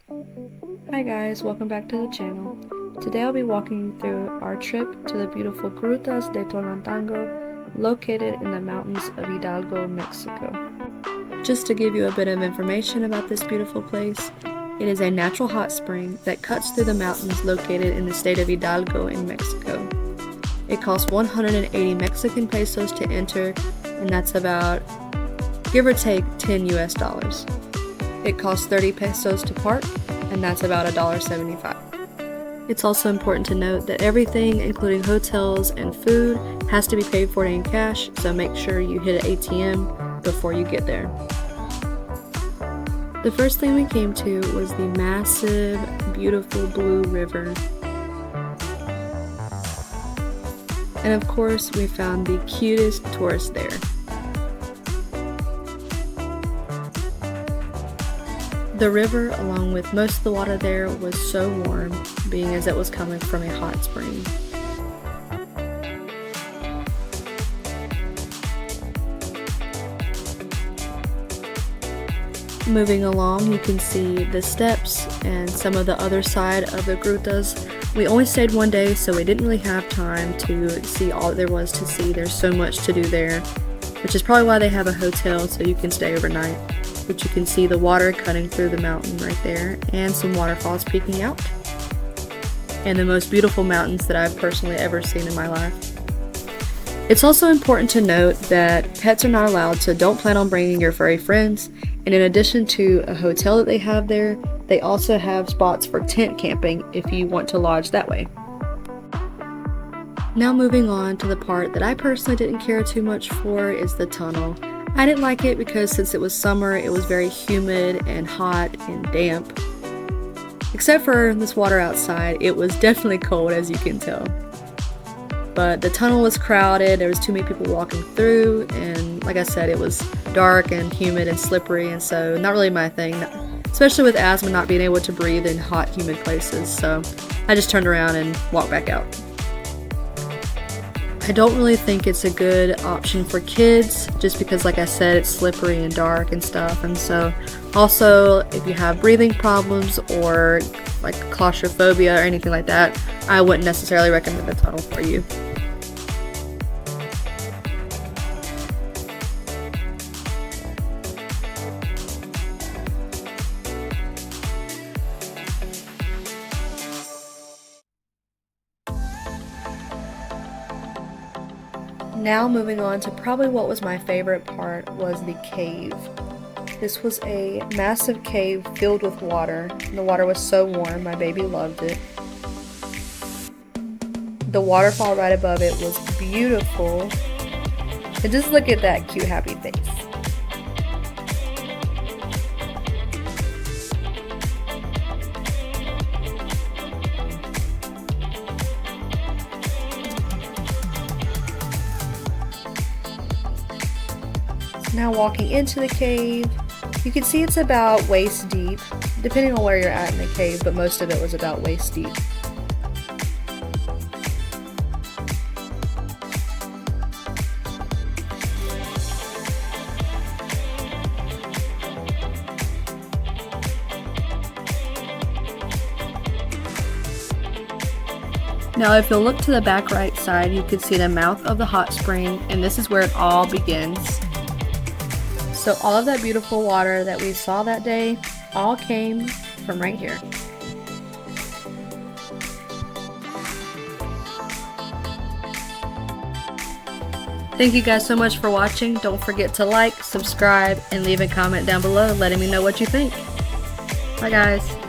Hi guys, welcome back to the channel. Today I'll be walking through our trip to the beautiful Grutas de Tolantongo, located in the mountains of Hidalgo, Mexico. Just to give you a bit of information about this beautiful place, it is a natural hot spring that cuts through the mountains located in the state of Hidalgo in Mexico. It costs 180 Mexican pesos to enter, and that's about, give or take, 10 US dollars. It costs 30 pesos to park, and that's about $1.75. It's also important to note that everything, including hotels and food, has to be paid for in cash, so make sure you hit an ATM before you get there. The first thing we came to was the massive, beautiful blue river. And of course, we found the cutest tourist there. The river, along with most of the water there, was so warm, being as it was coming from a hot spring. Moving along, you can see the steps and some of the other side of the grutas. We only stayed one day, so we didn't really have time to see all there was to see. There's so much to do there, which is probably why they have a hotel so you can stay overnight. But you can see the water cutting through the mountain right there, and some waterfalls peeking out. And the most beautiful mountains that I've personally ever seen in my life. It's also important to note that pets are not allowed, so don't plan on bringing your furry friends. And in addition to a hotel that they have there, they also have spots for tent camping if you want to lodge that way. Now moving on to the part that I personally didn't care too much for is the tunnel. I didn't like it because since it was summer, it was very humid and hot and damp. Except for this water outside, it was definitely cold, as you can tell. But the tunnel was crowded, there was too many people walking through, and like I said, it was dark and humid and slippery, and so not really my thing, especially with asthma, not being able to breathe in hot, humid places, so I just turned around and walked back out. I don't really think it's a good option for kids, just because like I said, it's slippery and dark and stuff, and so also if you have breathing problems or like claustrophobia or anything like that, I wouldn't necessarily recommend the tunnel for you. Now moving on to probably what was my favorite part was the cave. This was a massive cave filled with water. The water was so warm, my baby loved it. The waterfall right above it was beautiful. And just look at that cute happy face. Now walking into the cave, you can see it's about waist deep, depending on where you're at in the cave, but most of it was about waist deep. Now if you'll look to the back right side, you can see the mouth of the hot spring, and this is where it all begins. So all of that beautiful water that we saw that day all came from right here. Thank you guys so much for watching. Don't forget to like, subscribe, and leave a comment down below letting me know what you think. Bye guys.